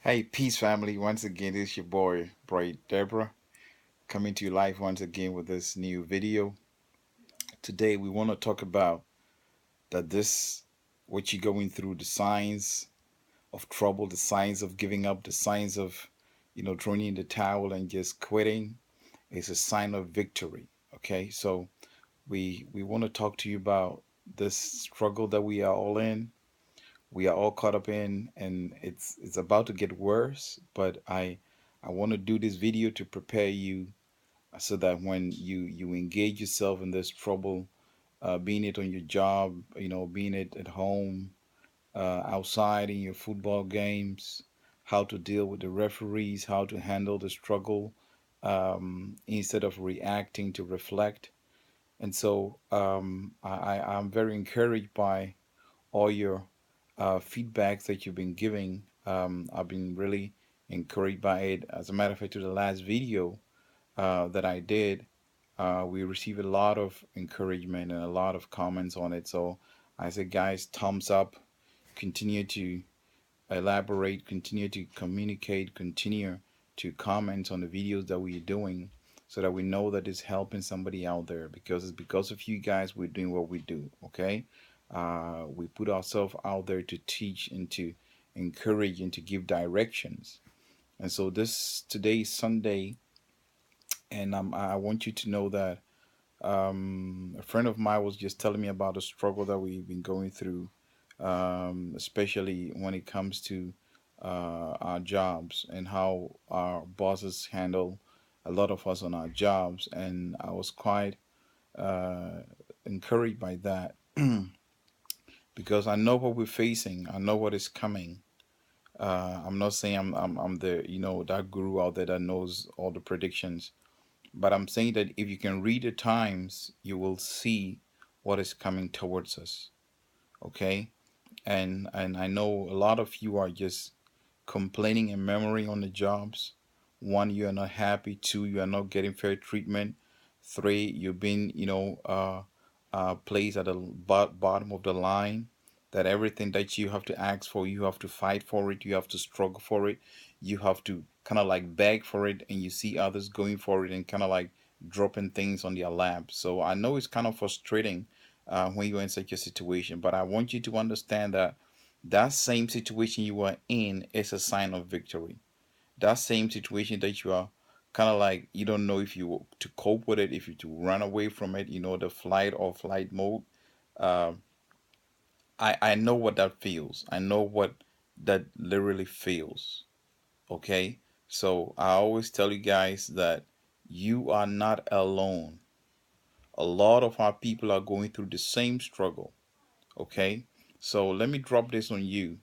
Hey, peace family. Once again, this is your boy, Bright Deborah, coming to you live once again with this new video. Today, we want to talk about that this, what you're going through, the signs of trouble, the signs of giving up, the signs of, throwing in the towel and just quitting is a sign of victory. Okay, so we want to talk to you about this struggle that we are all in. We are all caught up in, and it's about to get worse. But I want to do this video to prepare you so that when you engage yourself in this trouble, being it on your job, being it at home, outside in your football games, how to deal with the referees, how to handle the struggle, instead of reacting to reflect. And so I'm very encouraged by all your feedbacks that you've been giving. I've been really encouraged by it. As a matter of fact, to the last video that I did, we received a lot of encouragement and a lot of comments on it. So I said, guys, thumbs up. Continue to elaborate, continue to communicate, continue to comment on the videos that we're doing so that we know that it's helping somebody out there because it's because of you guys we're doing what we do. Okay, we put ourselves out there to teach and to encourage and to give directions. And so this today is Sunday, and I want you to know that a friend of mine was just telling me about the struggle that we've been going through, especially when it comes to our jobs and how our bosses handle a lot of us on our jobs. And I was quite uh, encouraged by that because I know what we're facing, I know what is coming. I'm not saying I'm the that guru out there that knows all the predictions, but I'm saying that if you can read the times, you will see what is coming towards us. Okay, and I know a lot of you are just complaining and murmuring on the jobs. One, you are not happy. Two, you are not getting fair treatment. Three, you've been placed at the bottom of the line. That everything that you have to ask for, you have to fight for it. You have to struggle for it. You have to kind of like beg for it, and you see others going for it and kind of like dropping things on their lap. So I know it's kind of frustrating when you're in such a situation, but I want you to understand that that same situation you are in is a sign of victory. That same situation that you are kind of like you don't know if you to cope with it, if you to run away from it, the flight or flight mode. Uh, I know what that feels. I know what that literally feels. Okay, so I always tell you guys that you are not alone. A lot of our people are going through the same struggle. Okay, so let me drop this on you.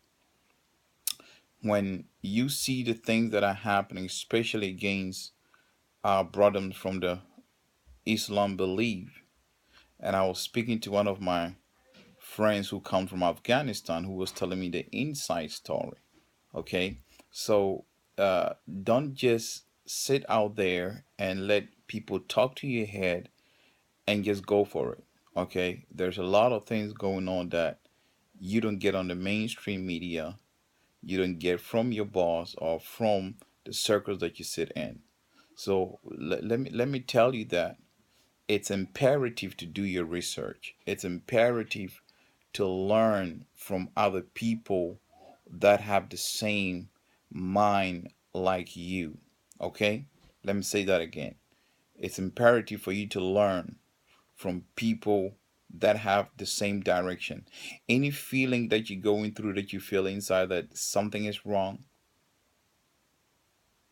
When you see the things that are happening, especially against our brothers from the Islam belief, and I was speaking to one of my friends who come from Afghanistan who was telling me the inside story. Okay, so don't just sit out there and let people talk to your head and just go for it. Okay, there's a lot of things going on that you don't get on the mainstream media, you don't get from your boss or from the circles that you sit in. So let me tell you that it's imperative to do your research. It's imperative to learn from other people that have the same mind like you. Okay? Let me say that again. It's imperative for you to learn from people that have the same direction. Any feeling that you're going through that you feel inside that something is wrong,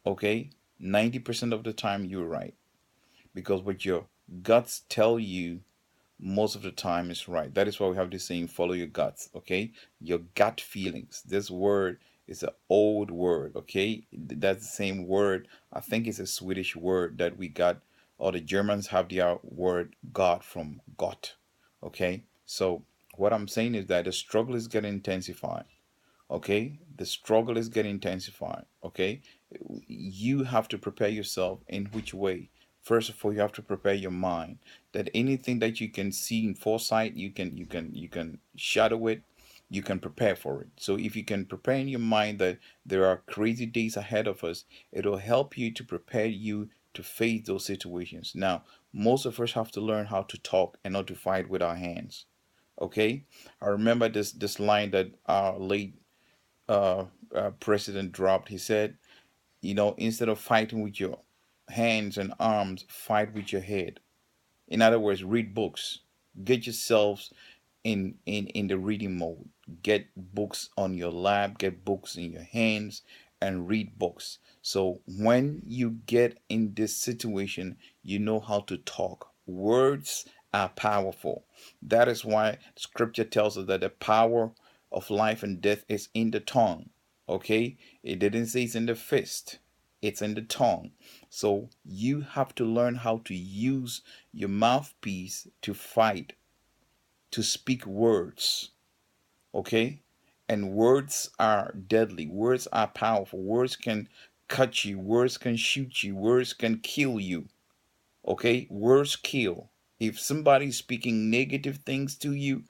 okay? 90% of the time you're right. Because what your guts tell you most of the time is right. That is why we have this saying, follow your guts, okay? Your gut feelings. This word is an old word, okay? That's the same word. I think it's a Swedish word that we got, or the Germans have their word God from Gott, okay? So what I'm saying is that the struggle is getting intensified, okay? The struggle is getting intensified, okay? You have to prepare yourself in which way? First of all, you have to prepare your mind that anything that you can see in foresight, you can shadow it, you can prepare for it. So if you can prepare in your mind that there are crazy days ahead of us, it'll help you to prepare you to face those situations. Now, most of us have to learn how to talk and not to fight with our hands. Okay, I remember this line that our late uh, president dropped. He said, instead of fighting with your hands and arms, fight with your head. In other words, read books. Get yourselves in the reading mode. Get books on your lap, get books in your hands, and read books. So when you get in this situation, you know how to talk. Words are powerful. That is why scripture tells us that the power of life and death is in the tongue. Okay, it didn't say it's in the fist, it's in the tongue. So you have to learn how to use your mouthpiece to fight, to speak words. Okay, and words are deadly, words are powerful, words can cut you, words can shoot you, words can kill you. Okay, words kill. If somebody's speaking negative things to you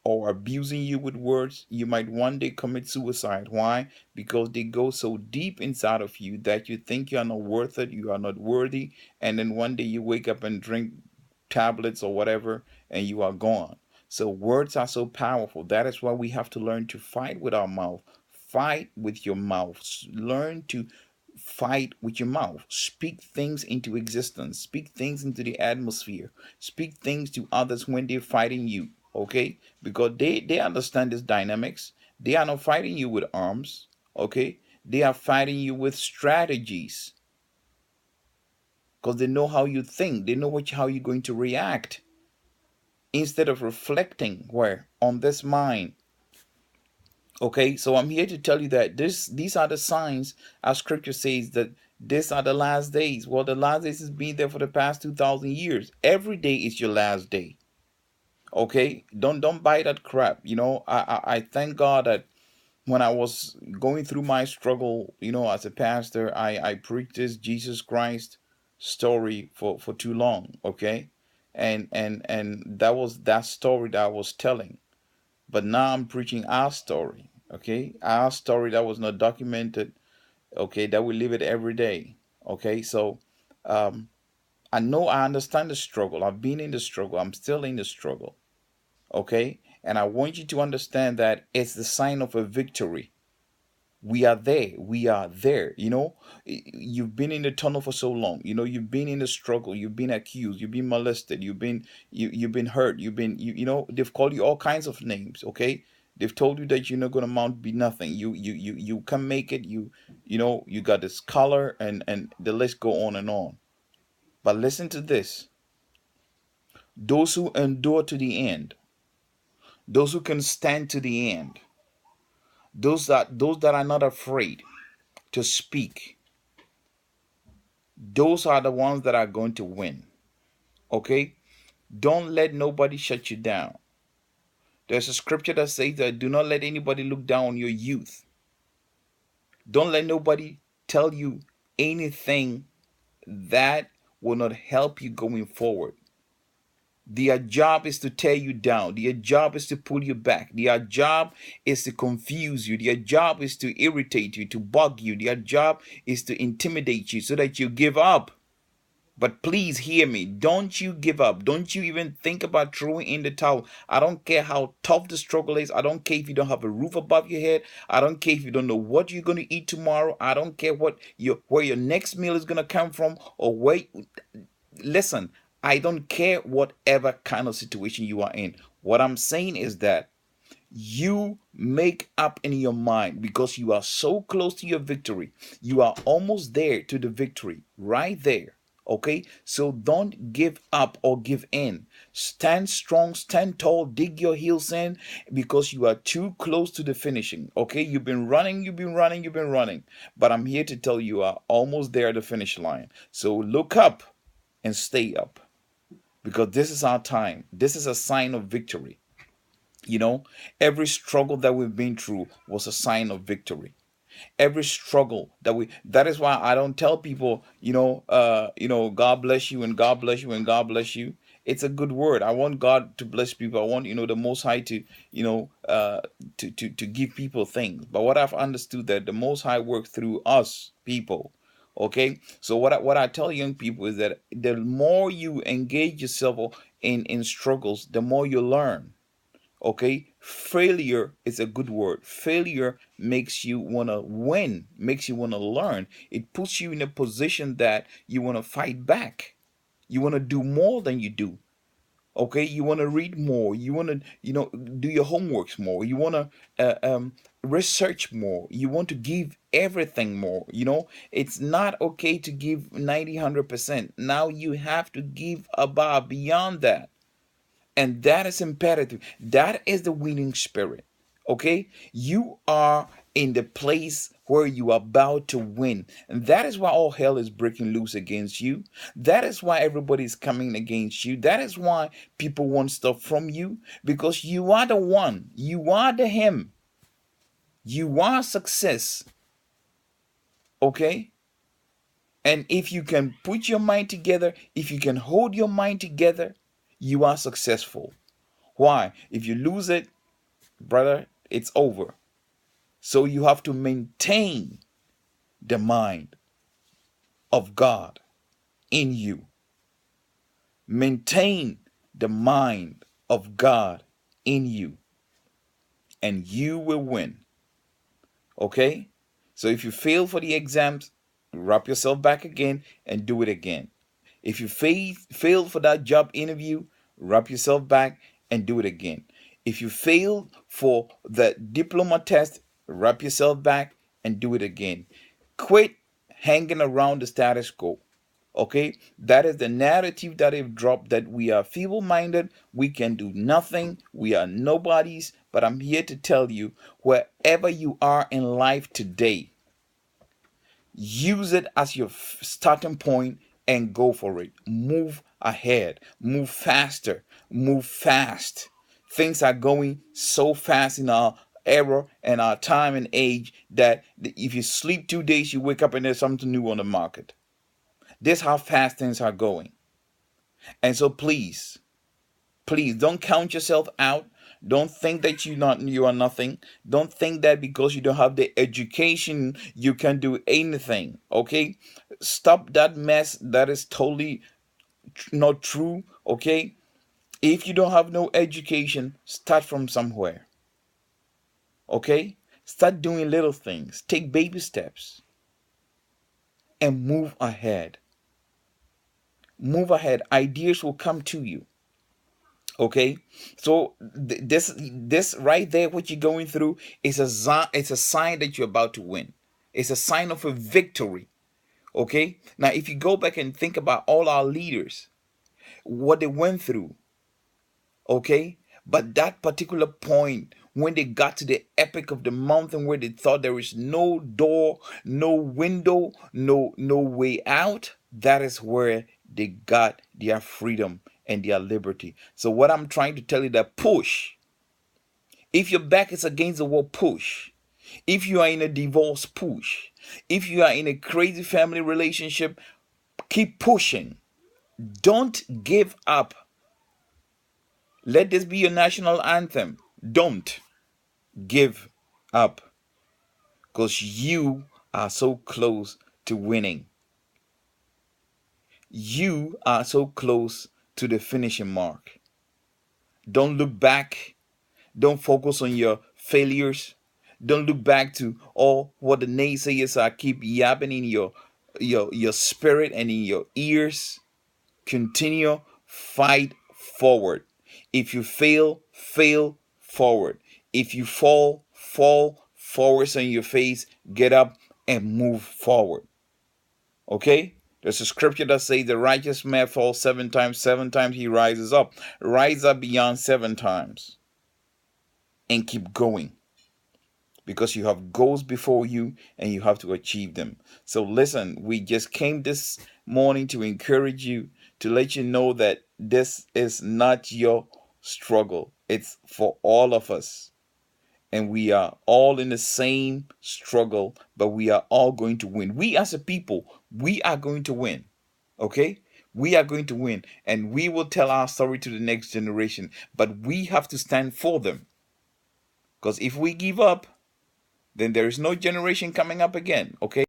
or abusing you with words, you might one day commit suicide. Why? Because they go so deep inside of you that you think you are not worth it, you are not worthy, and then one day you wake up and drink tablets or whatever, and you are gone. So words are so powerful. That is why we have to learn to fight with our mouth. Fight with your mouth. Learn to fight with your mouth. Speak things into existence. Speak things into the atmosphere. Speak things to others when they're fighting you. Okay? Because they understand this dynamics. They are not fighting you with arms. Okay? They are fighting you with strategies. Because they know how you think. They know how you're going to react. Instead of reflecting where on this mind. Okay, so I'm here to tell you that these are the signs, as scripture says, that these are the last days. Well, the last days has been there for the past 2,000 years. Every day is your last day. Okay, don't buy that crap. I thank God that when I was going through my struggle, as a pastor, I preached this Jesus Christ story for too long. Okay, and that was that story that I was telling. But now I'm preaching our story. Okay, our story that was not documented. Okay, that we live it every day. Okay, so um, I understand the struggle. I've been in the struggle. I'm still in the struggle. Okay, and I want you to understand that it's the sign of a victory. We are there, we are there. You've been in the tunnel for so long. You've been in the struggle, you've been accused, you've been molested, you've been hurt, they've called you all kinds of names. Okay, they've told you that you're not going to amount be nothing, you can make it, you got this color, and the list go on and on. But listen to this: those who endure to the end, those who can stand to the end, those that are not afraid to speak, those are the ones that are going to win. Okay, don't let nobody shut you down. There's a scripture that says that do not let anybody look down on your youth. Don't let nobody tell you anything that will not help you going forward. Their job is to tear you down. Their job is to pull you back. Their job is to confuse you. Their job is to irritate you, to bug you. Their job is to intimidate you so that you give up. But please hear me. Don't you give up. Don't you even think about throwing in the towel. I don't care how tough the struggle is. I don't care if you don't have a roof above your head. I don't care if you don't know what you're going to eat tomorrow. I don't care where your next meal is going to come from, or where. Listen, I don't care whatever kind of situation you are in. What I'm saying is that you make up in your mind, because you are so close to your victory. You are almost there to the victory, right there. Okay, so don't give up or give in. Stand strong, stand tall, dig your heels in, because you are too close to the finishing. Okay, you've been running, but I'm here to tell you, you are almost there at the finish line. So look up and stay up, because this is our time. This is a sign of victory. Every struggle that we've been through was a sign of victory. Every struggle that is why I don't tell people, God bless you and God bless you and God bless you, It's a good word. I want God to bless people. I want, the Most High to, to give people things. But what I've understood, that the Most High works through us people. Okay, so what I tell young people is that the more you engage yourself in struggles, the more you learn. Okay, failure is a good word. Failure makes you want to win, makes you want to learn. It puts you in a position that you want to fight back. You want to do more than you do. Okay, you want to read more. You want to, do your homeworks more. You want to research more. You want to give everything more. It's not okay to give 90, 100%. Now you have to give above, beyond that. And that is imperative. That is the winning spirit. Okay, you are in the place where you are about to win, and that is why all hell is breaking loose against you. That is why everybody is coming against you. That is why people want stuff from you, because you are the one. You are the him. You are success. Okay, and if you can put your mind together, if you can hold your mind together, you are successful. Why? If you lose it, brother, it's over. So you have to maintain the mind of God in you. Maintain the mind of God in you, and you will win. Okay? So if you fail for the exams, wrap yourself back again and do it again. If you fail for that job interview, wrap yourself back and do it again. If you fail for the diploma test, wrap yourself back and do it again. Quit hanging around the status quo. Okay, that is the narrative that they've dropped, that we are feeble minded, we can do nothing, we are nobodies. But I'm here to tell you, wherever you are in life today, use it as your starting point and go for it. Move ahead, move faster, move fast. Things are going so fast in our era and our time and age that if you sleep 2 days, you wake up and there's something new on the market. This is how fast things are going. And so please don't count yourself out. Don't think that you are nothing. Don't think that because you don't have the education you can do anything. Okay, stop that mess. That is totally not true. Okay, if you don't have no education, start from somewhere. Okay, start doing little things, take baby steps and move ahead. Move ahead. Ideas will come to you. Okay, so this right there, what you're going through, is it's a sign that you're about to win. It's a sign of a victory. Okay, now if you go back and think about all our leaders, what they went through, okay, but that particular point when they got to the epic of the mountain, where they thought there is no door, no window, no way out, that is where they got their freedom and their liberty. So what I'm trying to tell you, that push. If your back is against the wall, push. If you are in a divorce, push. If you are in a crazy family relationship, keep pushing. Don't give up. Let this be your national anthem. Don't give up, because you are so close to winning. You are so close to the finishing mark. Don't look back. Don't focus on your failures. Don't look back to all what the naysayers are keep yapping in your spirit and in your ears. Continue, fight forward. If you fail, fail forward. If you fall, fall forwards on your face, get up and move forward. Okay? There's a scripture that says the righteous man falls 7 times, 7 times he rises up. Rise up beyond 7 times and keep going, because you have goals before you and you have to achieve them. So listen, we just came this morning to encourage you, to let you know that this is not your struggle. It's for all of us. And we are all in the same struggle, but we are all going to win. We as a people, we are going to win. Okay? We are going to win, and we will tell our story to the next generation. But we have to stand for them. Because if we give up, then there is no generation coming up again, okay?